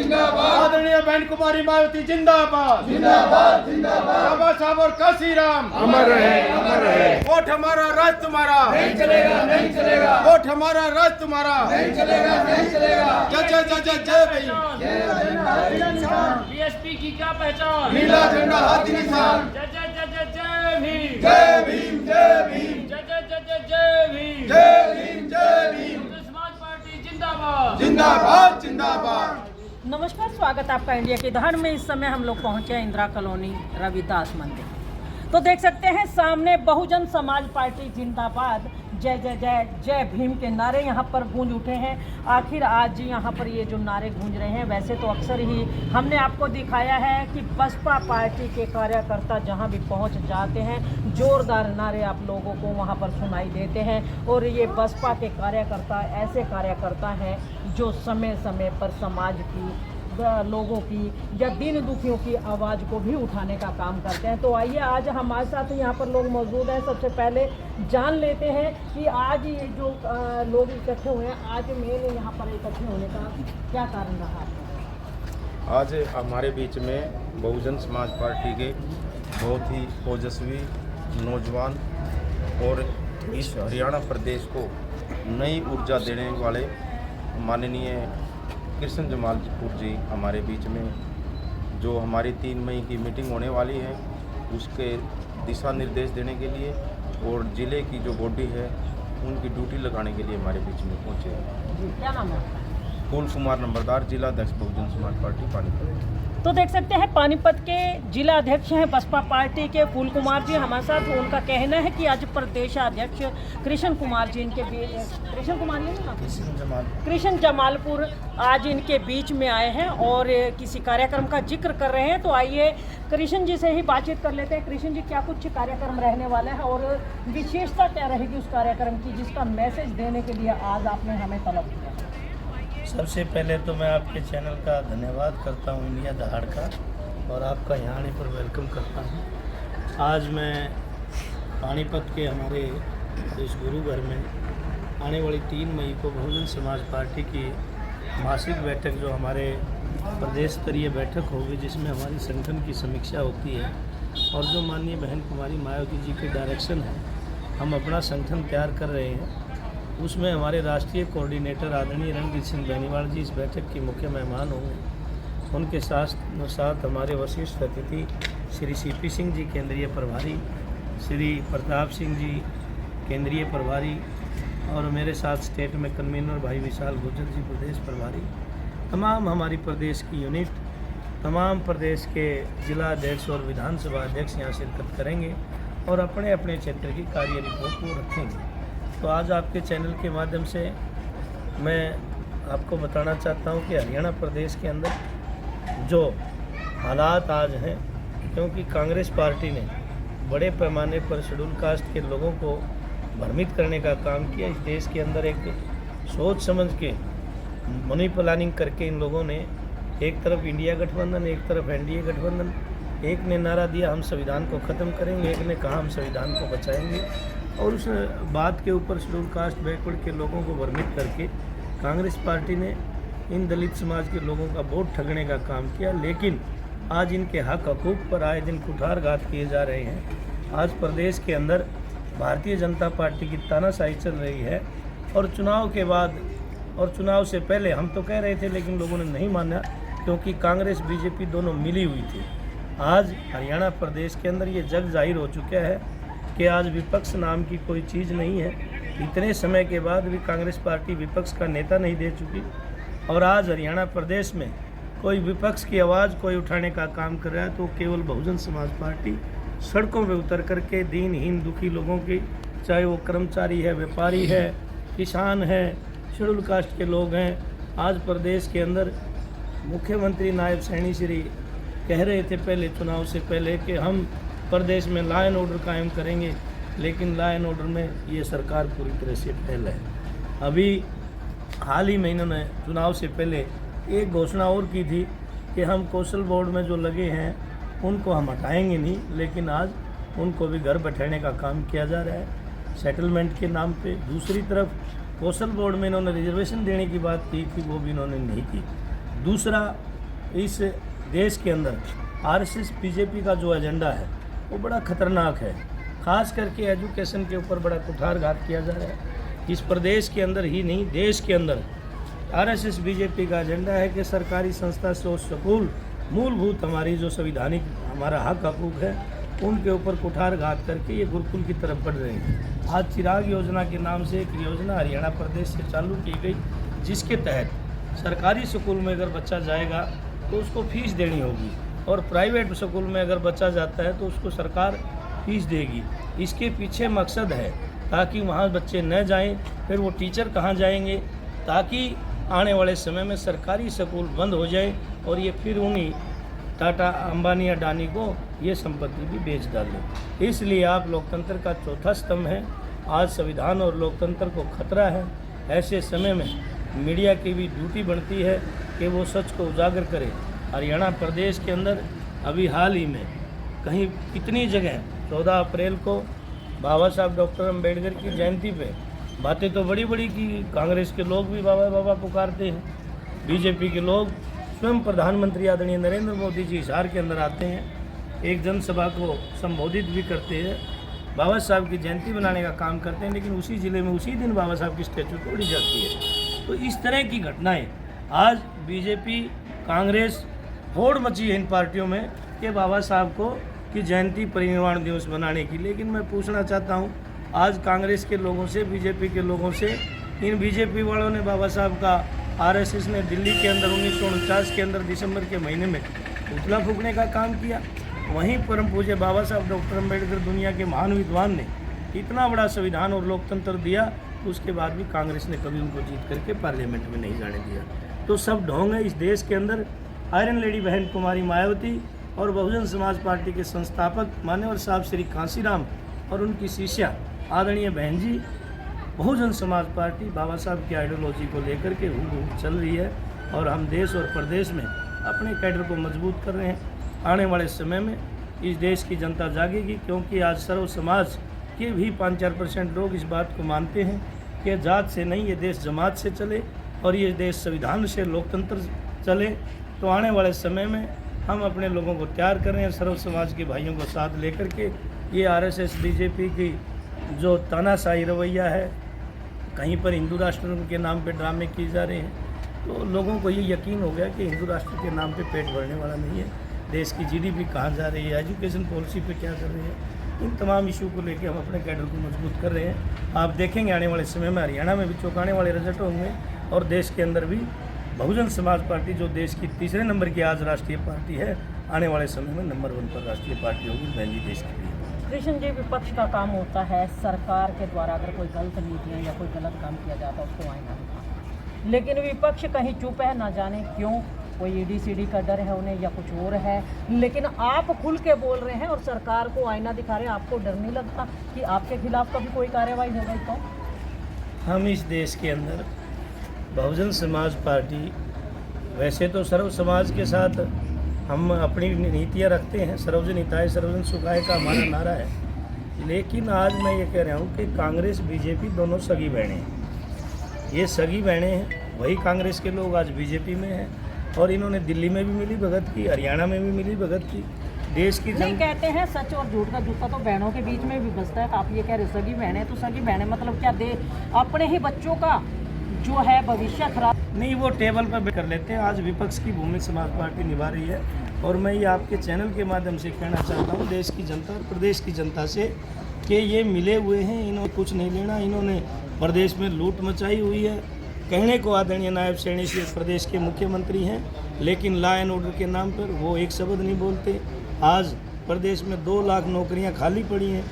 आदरणीय बहन कुमारी मायावती जिंदाबाद बाबा साहब और काशीराम अमर रहे, अमर रहे। वोट हमारा राज तुम्हारा नहीं चलेगा वोट हमारा राज तुम्हारा नहीं चलेगा जय जय जय जय जय भीम। बीएसपी की क्या पहचान? नीला झंडा हाथी निशान। जय जय जय जय जय भीम। जय भीम जय भीम जय जय जय जय जय भीम। जय भीम जय भीम। बहुजन समाज पार्टी जिंदाबाद। जिंदाबाद जिंदाबाद। नमस्कार, स्वागत है आपका इंडिया की धड़ में। इस समय हम लोग पहुंचे हैं इंदिरा कॉलोनी रविदास मंदिर। तो देख सकते हैं सामने बहुजन समाज पार्टी जिंदाबाद जय जय जय जय भीम के नारे यहाँ पर गूंज उठे हैं। आखिर आज यहाँ पर ये जो नारे गूंज रहे हैं, वैसे तो अक्सर ही हमने आपको दिखाया है कि बसपा पार्टी के कार्यकर्ता जहाँ भी पहुँच जाते हैं जोरदार नारे आप लोगों को वहाँ पर सुनाई देते हैं। और ये बसपा के कार्यकर्ता ऐसे कार्यकर्ता हैं जो समय समय पर समाज की लोगों की या दीन दुखियों की आवाज़ को भी उठाने का काम करते हैं। तो आइए, आज हमारे साथ यहाँ पर लोग मौजूद हैं। सबसे पहले जान लेते हैं कि आज ये जो लोग इकट्ठे हुए हैं, आज मेन यहाँ पर इकट्ठे होने का क्या कारण रहा? आज हमारे बीच में बहुजन समाज पार्टी के बहुत ही ओजस्वी नौजवान और इस हरियाणा प्रदेश को नई ऊर्जा देने वाले माननीय कृष्ण जमालपुर जी हमारे बीच में, जो हमारी 3 मई की मीटिंग होने वाली है उसके दिशा निर्देश देने के लिए और ज़िले की जो बॉडी है उनकी ड्यूटी लगाने के लिए हमारे बीच में पहुँचे हैं। क्या नाम है? फूल कुमार नंबरदार, जिला अध्यक्ष बहुजन समाज पार्टी पानीपत। तो देख सकते हैं पानीपत के जिला अध्यक्ष हैं बसपा पार्टी के फूल कुमार जी हमारे साथ। उनका कहना है कि आज प्रदेशाध्यक्ष कृष्ण कुमार जी इनके बीच, कृष्ण जमालपुर आज इनके बीच में आए हैं और किसी कार्यक्रम का जिक्र कर रहे हैं। तो आइए कृष्ण जी से ही बातचीत कर लेते हैं। कृष्ण जी, क्या कुछ कार्यक्रम रहने वाला है और विशेषता क्या रहेगी उस कार्यक्रम की जिसका मैसेज देने के लिए आज आपने हमें तलब किया? सबसे पहले तो मैं आपके चैनल का धन्यवाद करता हूँ, इंडिया दहाड़ का, और आपका यहाँ आने पर वेलकम करता हूँ। आज मैं पानीपत के हमारे इस गुरु घर में आने वाली 3 मई को बहुजन समाज पार्टी की मासिक बैठक, जो हमारे प्रदेश स्तरीय बैठक होगी, जिसमें हमारी संगठन की समीक्षा होती है और जो माननीय बहन कुमारी मायावती जी के डायरेक्शन है हम अपना संगठन तैयार कर रहे हैं। उसमें हमारे राष्ट्रीय कोऑर्डिनेटर आदरणीय रणजीत सिंह बेनीवाल जी इस बैठक के मुख्य मेहमान होंगे। उनके साथ हमारे वरिष्ठ अतिथि श्री सीपी सिंह जी केंद्रीय प्रभारी, श्री प्रताप सिंह जी केंद्रीय प्रभारी, और मेरे साथ स्टेट में कन्वीनर भाई विशाल गुर्जर जी प्रदेश प्रभारी, तमाम हमारी प्रदेश की यूनिट, तमाम प्रदेश के जिला अध्यक्ष और विधानसभा अध्यक्ष यहाँ शिरकत करेंगे और अपने अपने क्षेत्र की कार्य रिपोर्ट को रखेंगे। तो आज आपके चैनल के माध्यम से मैं आपको बताना चाहता हूं कि हरियाणा प्रदेश के अंदर जो हालात आज हैं, क्योंकि कांग्रेस पार्टी ने बड़े पैमाने पर शेड्यूल कास्ट के लोगों को भ्रमित करने का काम किया। इस देश के अंदर एक सोच समझ के मनी प्लानिंग करके इन लोगों ने एक तरफ इंडिया गठबंधन, एक तरफ एनडीए गठबंधन, एक ने नारा दिया हम संविधान को ख़त्म करेंगे, एक ने कहा हम संविधान को बचाएंगे, और उस बात के ऊपर शेड्यूल कास्ट बैकवर्ड के लोगों को भ्रमित करके कांग्रेस पार्टी ने इन दलित समाज के लोगों का वोट ठगने का काम किया। लेकिन आज इनके हक हकूक़ पर आए दिन कुठारघात किए जा रहे हैं। आज प्रदेश के अंदर भारतीय जनता पार्टी की तानाशाही चल रही है और चुनाव के बाद और चुनाव से पहले हम तो कह रहे थे, लेकिन लोगों ने नहीं माना, क्योंकि कांग्रेस बीजेपी दोनों मिली हुई थी। आज हरियाणा प्रदेश के अंदर ये जग जाहिर हो चुका है कि आज विपक्ष नाम की कोई चीज़ नहीं है। इतने समय के बाद भी कांग्रेस पार्टी विपक्ष का नेता नहीं दे चुकी, और आज हरियाणा प्रदेश में कोई विपक्ष की आवाज़ कोई उठाने का काम कर रहा है तो केवल बहुजन समाज पार्टी सड़कों में उतर करके दीनहीन दुखी लोगों की, चाहे वो कर्मचारी है, व्यापारी है, किसान है, शेड्यूल कास्ट के लोग हैं। आज प्रदेश के अंदर मुख्यमंत्री नायब सैनी श्री कह रहे थे पहले चुनाव से पहले कि हम प्रदेश में लॉ एंड ऑर्डर कायम करेंगे, लेकिन लॉ एंड ऑर्डर में ये सरकार पूरी तरह से फेल है। अभी हाल ही में इन्होंने चुनाव से पहले एक घोषणा और की थी कि हम कौशल बोर्ड में जो लगे हैं उनको हम हटाएंगे नहीं, लेकिन आज उनको भी घर बैठाने का काम किया जा रहा है सेटलमेंट के नाम पे। दूसरी तरफ कौशल बोर्ड में इन्होंने रिजर्वेशन देने की बात की थी, वो भी इन्होंने नहीं की। दूसरा, इस देश के अंदर आरएसएस बीजेपी का जो एजेंडा है वो बड़ा खतरनाक है। खास करके एजुकेशन के ऊपर बड़ा कुठारघात किया जा रहा है। इस प्रदेश के अंदर ही नहीं, देश के अंदर आरएसएस बीजेपी का एजेंडा है कि सरकारी संस्था से स्कूल मूलभूत हमारी जो संविधानिक हमारा हक हकूक है उनके ऊपर कुठारघात करके ये गुरुकुल की तरफ बढ़ रहे हैं। आज चिराग योजना के नाम से एक योजना हरियाणा प्रदेश से चालू की गई, जिसके तहत सरकारी स्कूल में अगर बच्चा जाएगा तो उसको फीस देनी होगी और प्राइवेट स्कूल में अगर बच्चा जाता है तो उसको सरकार फीस देगी। इसके पीछे मकसद है ताकि वहाँ बच्चे न जाएं, फिर वो टीचर कहाँ जाएंगे, ताकि आने वाले समय में सरकारी स्कूल बंद हो जाए और ये फिर उन्हीं टाटा अंबानी अडानी को ये संपत्ति भी बेच डाले। इसलिए आप लोकतंत्र का चौथा स्तंभ है। आज संविधान और लोकतंत्र को खतरा है। ऐसे समय में मीडिया की भी ड्यूटी बनती है कि वो सच को उजागर करे। हरियाणा प्रदेश के अंदर अभी हाल ही में कहीं कितनी जगह 14 अप्रैल को बाबा साहब डॉक्टर अम्बेडकर की जयंती पे बातें तो बड़ी बड़ी की, कांग्रेस के लोग भी बाबा बाबा पुकारते हैं, बीजेपी के लोग, स्वयं प्रधानमंत्री आदरणीय नरेंद्र मोदी जी हिसार के अंदर आते हैं, एक जनसभा को संबोधित भी करते हैं, बाबा साहब की जयंती बनाने का काम करते हैं, लेकिन उसी ज़िले में उसी दिन बाबा साहब की स्टैचू तोड़ी जाती है। तो इस तरह की घटनाएं आज बीजेपी कांग्रेस होड़ मची है इन पार्टियों में कि बाबा साहब को की जयंती परिनिर्वाण दिवस बनाने की। लेकिन मैं पूछना चाहता हूँ, आज कांग्रेस के लोगों से, बीजेपी के लोगों से, इन बीजेपी वालों ने बाबा साहब का आरएसएस ने दिल्ली के अंदर 1949 के अंदर दिसंबर के महीने में पुतला फूंकने का काम किया। वहीं परम पूज्य बाबा साहब डॉक्टर अम्बेडकर दुनिया के महान विद्वान ने इतना बड़ा संविधान और लोकतंत्र दिया, तो उसके बाद भी कांग्रेस ने कभी उनको जीत करके पार्लियामेंट में नहीं जाने दिया। तो सब ढोंग है इस देश के अंदर। आयरन लेडी बहन कुमारी मायावती और बहुजन समाज पार्टी के संस्थापक मान्यवर साहब श्री कांसीराम और उनकी शिष्या आदरणीय बहन जी बहुजन समाज पार्टी बाबा साहब की आइडियोलॉजी को लेकर के चल रही है और हम देश और प्रदेश में अपने कैडर को मजबूत कर रहे हैं। आने वाले समय में इस देश की जनता जागेगी, क्योंकि आज सर्व समाज के भी 5-4% लोग इस बात को मानते हैं कि जात से नहीं, ये देश जमात से चले और ये देश संविधान से, लोकतंत्र चले। तो आने वाले समय में हम अपने लोगों को तैयार कर रहे हैं, सर्व समाज के भाइयों को साथ लेकर के। ये आरएसएस बीजेपी की जो तानाशाही रवैया है, कहीं पर हिंदू राष्ट्र के नाम पे ड्रामे किए जा रहे हैं, तो लोगों को ये यकीन हो गया कि हिंदू राष्ट्र के नाम पे पेट भरने वाला नहीं है। देश की जीडीपी कहाँ जा रही है, एजुकेशन पॉलिसी पे क्या कर रही है, इन तमाम इशू को लेकर हम अपने कैडर को मजबूत कर रहे हैं। आप देखेंगे आने वाले समय में हरियाणा में भी चौंकाने वाले रिजल्ट होंगे और देश के अंदर भी बहुजन समाज पार्टी, जो देश की तीसरे नंबर की आज राष्ट्रीय पार्टी है, आने वाले समय में नंबर 1 पर राष्ट्रीय पार्टी होगी बहन जी देश की। कृष्ण जी, विपक्ष का काम होता है सरकार के द्वारा अगर कोई गलत नीतियाँ या कोई गलत काम किया जाता है उसको आईना दिखाना, लेकिन विपक्ष कहीं चुप है, ना जाने क्यों, कोई ईडी-सीडी का डर है उन्हें या कुछ और है। लेकिन आप खुल के बोल रहे हैं और सरकार को आईना दिखा रहे हैं, आपको डर नहीं लगता कि आपके खिलाफ कभी कोई कार्रवाई होगी? तो हम इस देश के अंदर बहुजन समाज पार्टी, वैसे तो सर्व समाज के साथ हम अपनी नीतियाँ रखते हैं, सर्वजन हिताय सर्वजन सुखाय का हमारा नारा है। लेकिन आज मैं ये कह रहा हूँ कि कांग्रेस बीजेपी दोनों सगी बहनें हैं। ये सगी बहनें हैं, वही कांग्रेस के लोग आज बीजेपी में हैं और इन्होंने दिल्ली में भी मिली भगत की, हरियाणा में भी मिली भगत की। देश की नहीं, कहते हैं सच और झूठ का जूता तो बहनों के बीच में भी बसता है। आप ये कह रहे हो सगी बहनें, तो सगी बहनें मतलब क्या, दे अपने ही बच्चों का जो है भविष्य खराब? नहीं, वो टेबल पर कर लेते हैं। आज विपक्ष की भूमि समाज पार्टी निभा रही है और मैं ये आपके चैनल के माध्यम से कहना चाहता हूँ देश की जनता और प्रदेश की जनता से कि ये मिले हुए हैं, इन्होंने कुछ नहीं लेना। इन्होंने प्रदेश में लूट मचाई हुई है। कहने को आदरणीय नायब श्रेणी से प्रदेश के मुख्यमंत्री हैं, लेकिन लॉ एंड ऑर्डर के नाम पर वो एक शब्द नहीं बोलते। आज प्रदेश में 2 लाख नौकरियाँ खाली पड़ी हैं,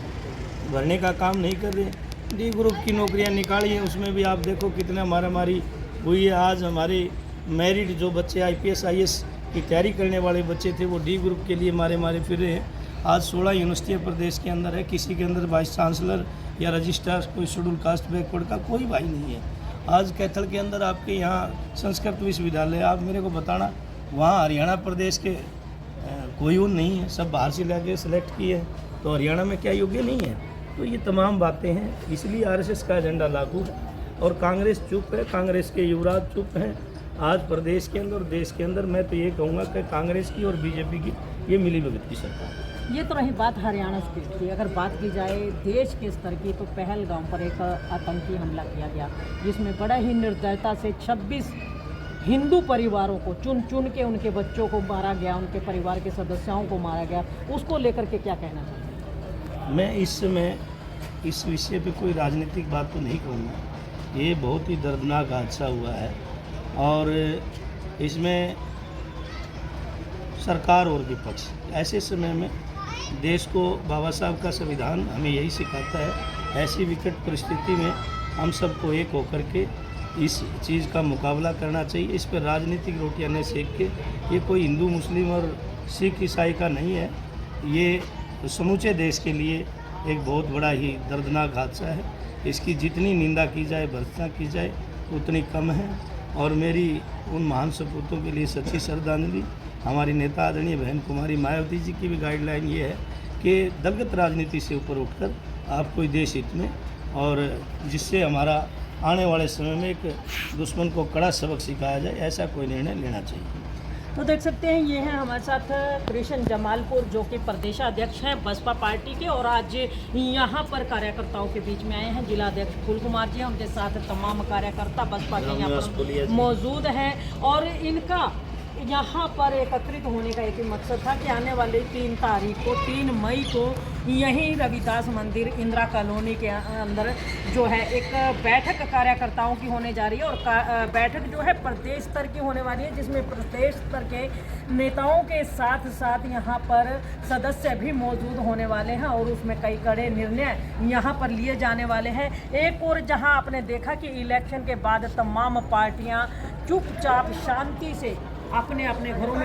भरने का काम नहीं कर रहे। डी ग्रुप की नौकरियां निकाली हैं, उसमें भी आप देखो कितना मारामारी हुई है। आज हमारे मैरिड जो बच्चे IPS IAS की तैयारी करने वाले बच्चे थे, वो डी ग्रुप के लिए मारे फिर रहे हैं। आज 16 यूनिवर्सिटियाँ प्रदेश के अंदर है, किसी के अंदर वाइस चांसलर या रजिस्ट्रार कोई शेड्यूल कास्ट बैकवर्ड का कोई भाई नहीं है। आज कैथल के अंदर आपके यहाँ संस्कृत विश्वविद्यालय, आप मेरे को बताना, वहाँ हरियाणा प्रदेश के कोई और नहीं है, सब बाहर से लाके सेलेक्ट किए हैं, तो हरियाणा में क्या योग्य नहीं है? तो ये तमाम बातें हैं, इसलिए आरएसएस का एजेंडा लागू है और कांग्रेस चुप है, कांग्रेस के युवराज चुप हैं आज प्रदेश के अंदर और देश के अंदर मैं तो ये कहूँगा कि कांग्रेस की और बीजेपी की ये मिली भगत की सरकार है। ये तो रही बात हरियाणा स्टेट की। अगर बात की जाए देश के स्तर की तो पहलगाम पर एक आतंकी हमला किया गया जिसमें बड़ा ही निर्दयता से 26 हिंदू परिवारों को चुन चुन के उनके बच्चों को मारा गया, उनके परिवार के सदस्यों को मारा गया। उसको लेकर के क्या कहना चाहते हैं? मैं इस समय इस विषय पे कोई राजनीतिक बात तो नहीं कहूँगा। ये बहुत ही दर्दनाक हादसा हुआ है और इसमें सरकार और विपक्ष ऐसे समय में देश को बाबा साहब का संविधान हमें यही सिखाता है, ऐसी विकट परिस्थिति में हम सबको एक होकर के इस चीज़ का मुकाबला करना चाहिए। इस पर राजनीतिक रोटियां न सेक के, ये कोई हिंदू मुस्लिम और सिख ईसाई का नहीं है, ये समूचे देश के लिए एक बहुत बड़ा ही दर्दनाक हादसा है। इसकी जितनी निंदा की जाए, भर्त्सना की जाए उतनी कम है। और मेरी उन महान सपूतों के लिए सच्ची श्रद्धांजलि। हमारी नेता आदरणीय बहन कुमारी मायावती जी की भी गाइडलाइन ये है कि दलगत राजनीति से ऊपर उठकर आप कोई देश हित में और जिससे हमारा आने वाले समय में एक दुश्मन को कड़ा सबक सिखाया जाए, ऐसा कोई निर्णय लेना चाहिए। तो देख सकते हैं ये हैं हमारे साथ कृष्ण जमालपुर जो कि प्रदेशाध्यक्ष हैं बसपा पार्टी के और आज यहाँ पर कार्यकर्ताओं के बीच में आए हैं। जिलाध्यक्ष फूल कुमार जी हैं, उनके साथ तमाम कार्यकर्ता बसपा के यहाँ पर मौजूद हैं और इनका यहाँ पर एकत्रित होने का एक ही मकसद था कि आने वाली 3 तारीख को 3 मई को यहीं रविदास मंदिर इंदिरा कॉलोनी के अंदर जो है एक बैठक कार्यकर्ताओं की होने जा रही है और बैठक जो है प्रदेश स्तर की होने वाली है, जिसमें प्रदेश स्तर के नेताओं के साथ साथ यहाँ पर सदस्य भी मौजूद होने वाले हैं और उसमें कई कड़े निर्णय यहाँ पर लिए जाने वाले हैं। एक और जहाँ आपने देखा कि इलेक्शन के बाद तमाम पार्टियाँ चुपचाप शांति से अपने अपने घरों में